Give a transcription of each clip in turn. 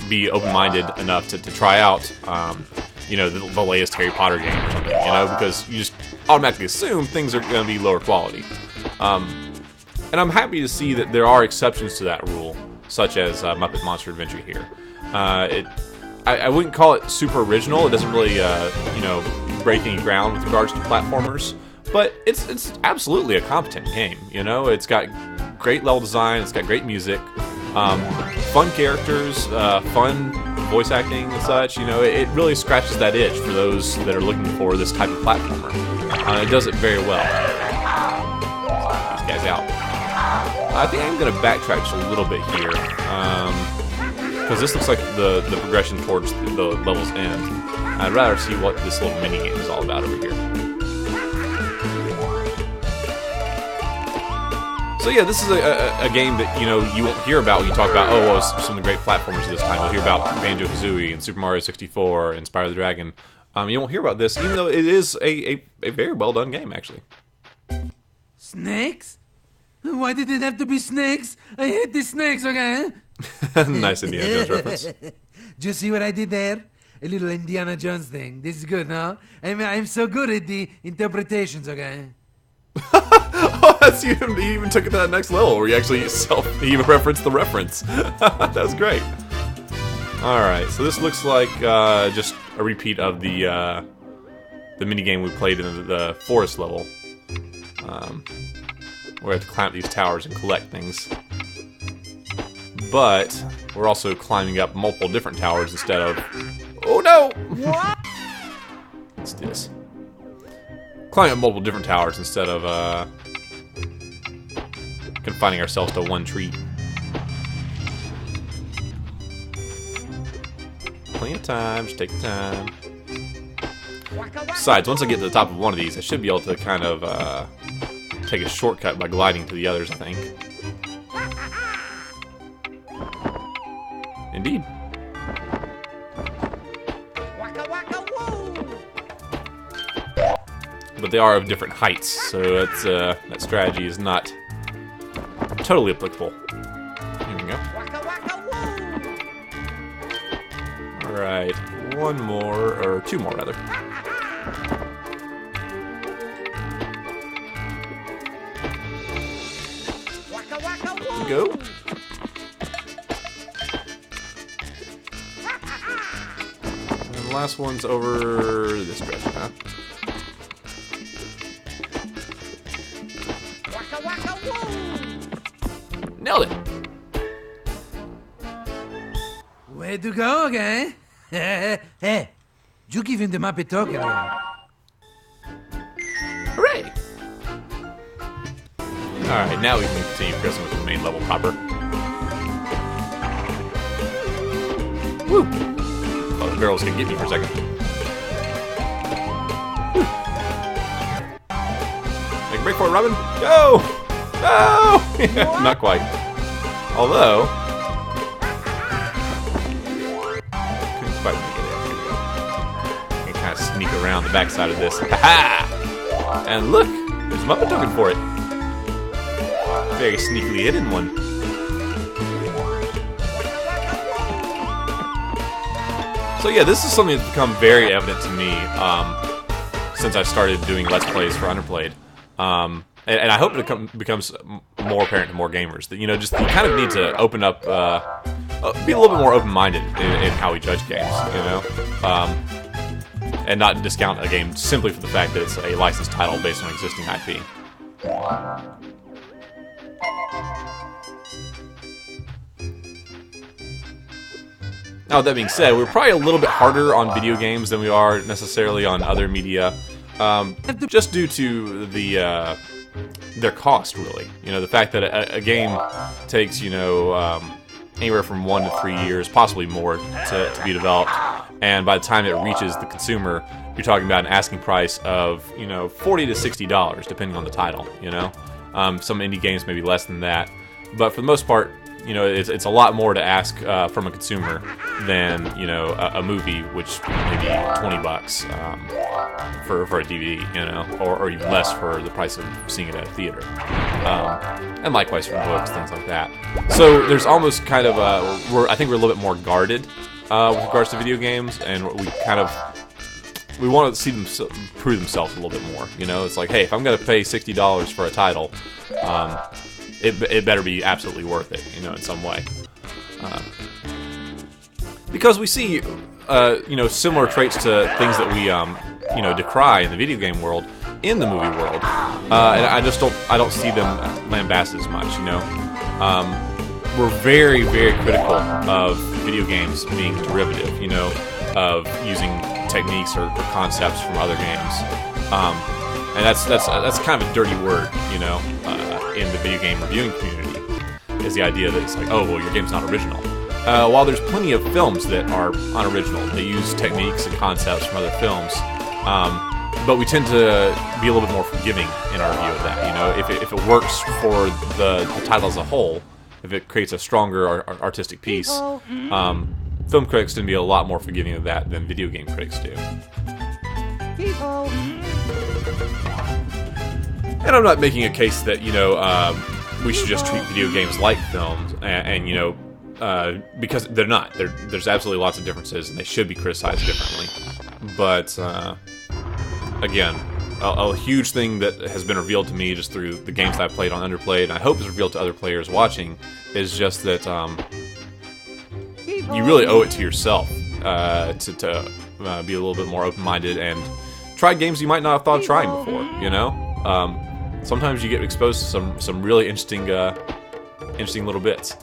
be open-minded enough to try out, you know, the latest Harry Potter game or something, you know, because you just automatically assume things are going to be lower quality. And I'm happy to see that there are exceptions to that rule, such as Muppet Monster Adventure here. I wouldn't call it super original. It doesn't really, you know, break any ground with regards to platformers, but it's absolutely a competent game. You know, it's got great level design, it's got great music, fun characters, fun voice acting and such. You know, it really scratches that itch for those that are looking for this type of platformer. It does it very well. These guys out. I think I'm going to backtrack just a little bit here, because this looks like the progression towards the level's end. I'd rather see what this little mini game is all about over here. So yeah, this is a game that, you know, you won't hear about when you talk about, oh, well, some of the great platformers of this time. You'll hear about Banjo-Kazooie and Super Mario 64 and Spyro the Dragon. You won't hear about this, even though it is a very well done game, actually. Snakes? Why did it have to be snakes? I hate the snakes, okay? Nice Indiana Jones reference. Did you see what I did there? A little Indiana Jones thing. This is good, no? I'm so good at the interpretations, okay? Oh, that's you even took it to that next level where you actually you even referenced the reference. That was great. Alright, so this looks like just a repeat of the minigame we played in the forest level. We have to climb up these towers and collect things. But we're also climbing up multiple different towers instead of... Oh no! What? Let's do this. Climbing up multiple different towers instead of confining ourselves to one tree. Plenty of time, just take your time. Besides, once I get to the top of one of these, I should be able to kind of take a shortcut by gliding to the others, I think. Indeed. But they are of different heights, so that's, that strategy is not totally applicable. Here we go. Alright, one more, or two more rather. Go. And the last one's over this direction, huh? Nailed it! Way to go, okay? Hey, you give him the Muppet token. Hooray! Alright, now we can continue progressing with the main level proper. Woo! Oh, the barrel's gonna get me for a second. Woo. Make a break for it, Robin! Go! No! Not quite. Although... couldn't quite make it there. Here we go. I can kind of sneak around the backside of this. Ha-ha! And look! There's a Muppet token for it. Very sneakily hidden one. So yeah, this is something that's become very evident to me since I started doing Let's Plays for UnderPlayed. And I hope it becomes more apparent to more gamers that, you know, just you kind of need to open up, be a little bit more open-minded in how we judge games, you know, and not discount a game simply for the fact that it's a licensed title based on existing IP. Now, that being said, we're probably a little bit harder on video games than we are necessarily on other media, just due to the their cost, really. You know, the fact that a game takes, you know, anywhere from 1 to 3 years, possibly more, to be developed, and by the time it reaches the consumer, you're talking about an asking price of, you know, $40 to $60, depending on the title. You know, some indie games maybe less than that, but for the most part, You know, it's a lot more to ask from a consumer than, you know, a movie, which maybe $20 for a DVD, you know, or even less for the price of seeing it at a theater. And likewise for books, things like that. So there's almost kind of I think we're a little bit more guarded with regards to video games, and we want to see them prove themselves a little bit more. You know, it's like, hey, if I'm going to pay $60 for a title, it better be absolutely worth it, you know, in some way. Because we see, you know, similar traits to things that we, you know, decry in the video game world, in the movie world, and I don't see them lambasted as much, you know. We're very, very critical of video games being derivative, you know, of using techniques or concepts from other games, and that's kind of a dirty word, you know, in the video game reviewing community, is the idea that it's like, oh, well, your game's not original. While there's plenty of films that are unoriginal, they use techniques and concepts from other films, but we tend to be a little bit more forgiving in our view of that. You know, if it works for the title as a whole, if it creates a stronger artistic piece, film critics tend to be a lot more forgiving of that than video game critics do. And I'm not making a case that, you know, we should just treat video games like films, and you know, because they're not. There's absolutely lots of differences, and they should be criticized differently. But again, a huge thing that has been revealed to me just through the games that I've played on UnderPlayed, and I hope is revealed to other players watching, is just that you really owe it to yourself to be a little bit more open-minded and try games you might not have thought of trying before. You know, sometimes you get exposed to some really interesting little bits.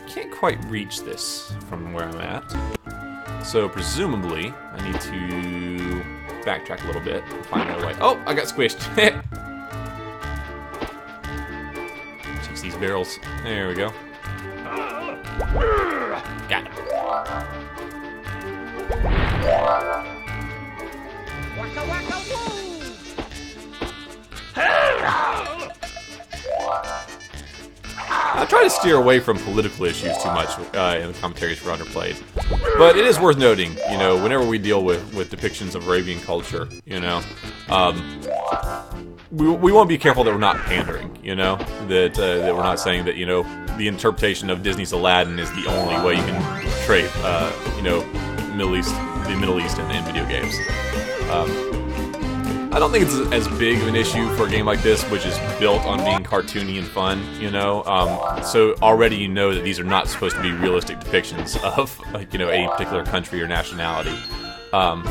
Can't quite reach this from where I'm at, so presumably I need to backtrack a little bit and find my way. Oh, I got squished. Chase these barrels. There we go. Got it. Waka waka woo! I try to steer away from political issues too much in the commentaries for UnderPlayed, but it is worth noting, you know, whenever we deal with depictions of Arabian culture, you know, we want to be careful that we're not pandering, you know, that we're not saying that, you know, the interpretation of Disney's Aladdin is the only way you can portray, you know, the Middle East in video games. I don't think it's as big of an issue for a game like this, which is built on being cartoony and fun, you know. So already you know that these are not supposed to be realistic depictions of, like, you know, a particular country or nationality. So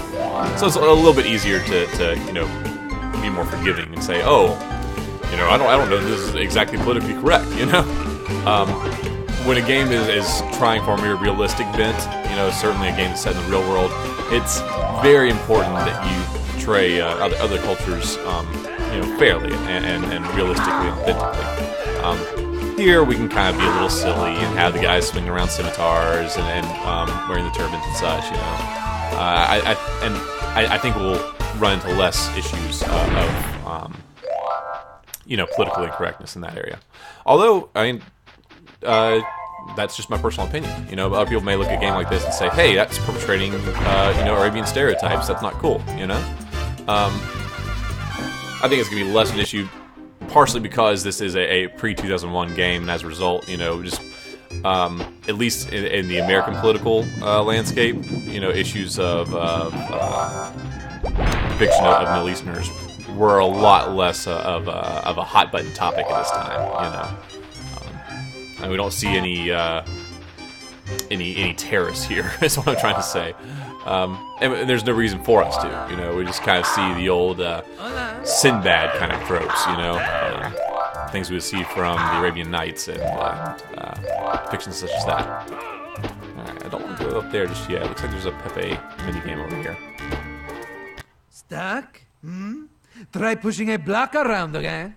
it's a little bit easier to you know, be more forgiving and say, oh, you know, I don't know if this is exactly politically correct, you know. When a game is trying for a more realistic bent, you know, certainly a game that's set in the real world, it's very important that you portray other cultures, you know, fairly and realistically and authentically. Here we can kind of be a little silly and have the guys swinging around scimitars and wearing the turbans and such, you know. I think we'll run into less issues of you know, political incorrectness in that area. Although, I mean, that's just my personal opinion. You know, other people may look at a game like this and say, hey, that's perpetrating, you know, Arabian stereotypes. That's not cool, you know? I think it's going to be less of an issue, partially because this is a pre-2001 game, and as a result, you know, just, at least in the American political landscape, you know, issues of depiction of Middle Easterners were a lot less of a hot-button topic at this time, you know? And we don't see any terrorists here, is what I'm trying to say. And there's no reason for us to, you know. We just kind of see the old Sinbad kind of tropes, you know, things we would see from the Arabian Nights and depictions such as that. Alright, I don't want to go up there just yet. It looks like there's a Pepe minigame over here. Stuck? Try pushing a block around, okay?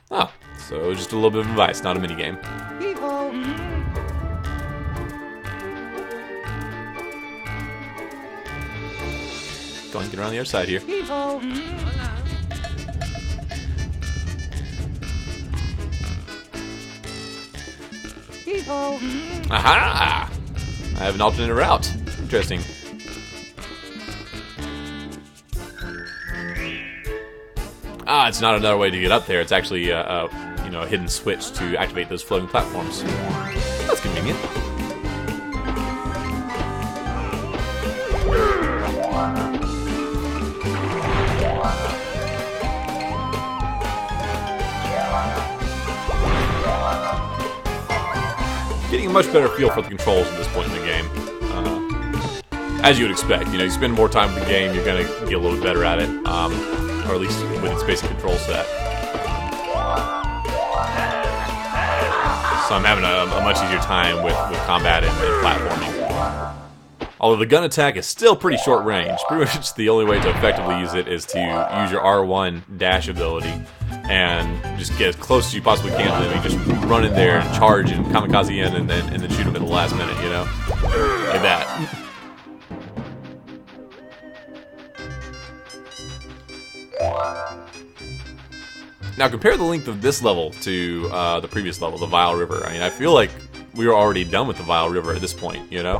Oh, so just a little bit of advice, not a minigame. Go and get around the other side here. Hee-ho. Aha! I have an alternate route. Interesting. Ah, it's not another way to get up there. It's actually you know, a hidden switch to activate those floating platforms. That's convenient. Getting a much better feel for the controls at this point in the game. As you would expect, you know, you spend more time with the game, you're gonna get a little bit better at it, or at least with its basic control set. So I'm having a much easier time with combat and platforming. Although the gun attack is still pretty short range. Pretty much the only way to effectively use it is to use your R1 dash ability and just get as close as you possibly can to them. You just run in there and charge and kamikaze in and then shoot them at the last minute, you know? Like that. Now compare the length of this level to the previous level, the Vile River. I mean, I feel like we were already done with the Vile River at this point, you know?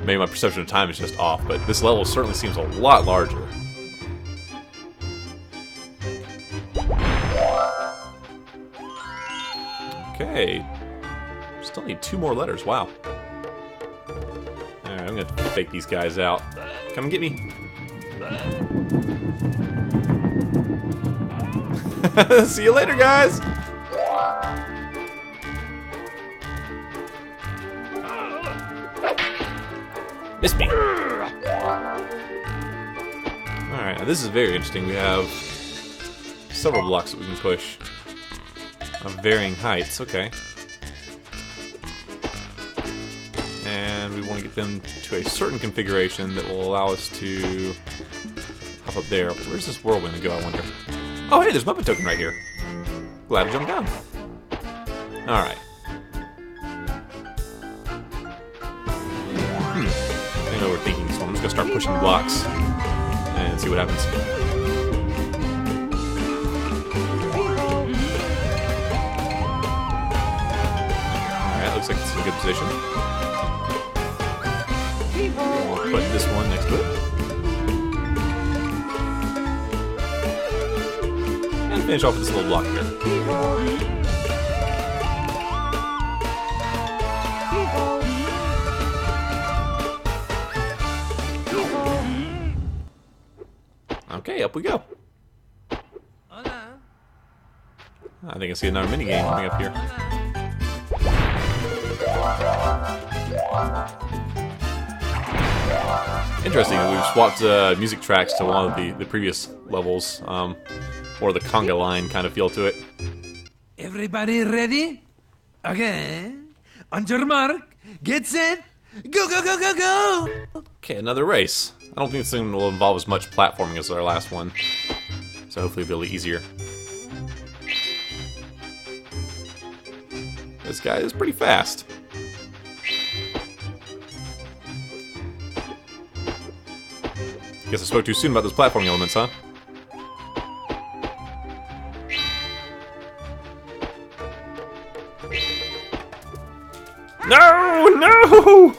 Maybe my perception of time is just off, but this level certainly seems a lot larger. Okay. Still need 2 more letters, wow. Alright, I'm gonna fake these guys out. Come and get me. See you later, guys! Miss me. Alright, now this is very interesting. We have several blocks that we can push of varying heights. Okay. And we want to get them to a certain configuration that will allow us to hop up there. Where's this whirlwind go, I wonder? Oh, hey, there's Muppet token right here. Glad to jump down. Alright. I know we're thinking, so I'm just gonna start pushing the blocks and see what happens. Alright, looks like it's in a good position. We'll put this one next to it. And finish off with this little block here. Okay, up we go. I think I see another mini game coming up here. Interesting, we've swapped music tracks to one of the previous levels, or the conga line kind of feel to it. Everybody ready? Okay. On your mark, get set, go, go, go, go, go! Okay, another race. I don't think this thing will involve as much platforming as our last one, so hopefully it'll be a little easier. This guy is pretty fast. Guess I spoke too soon about those platforming elements, huh? No! No!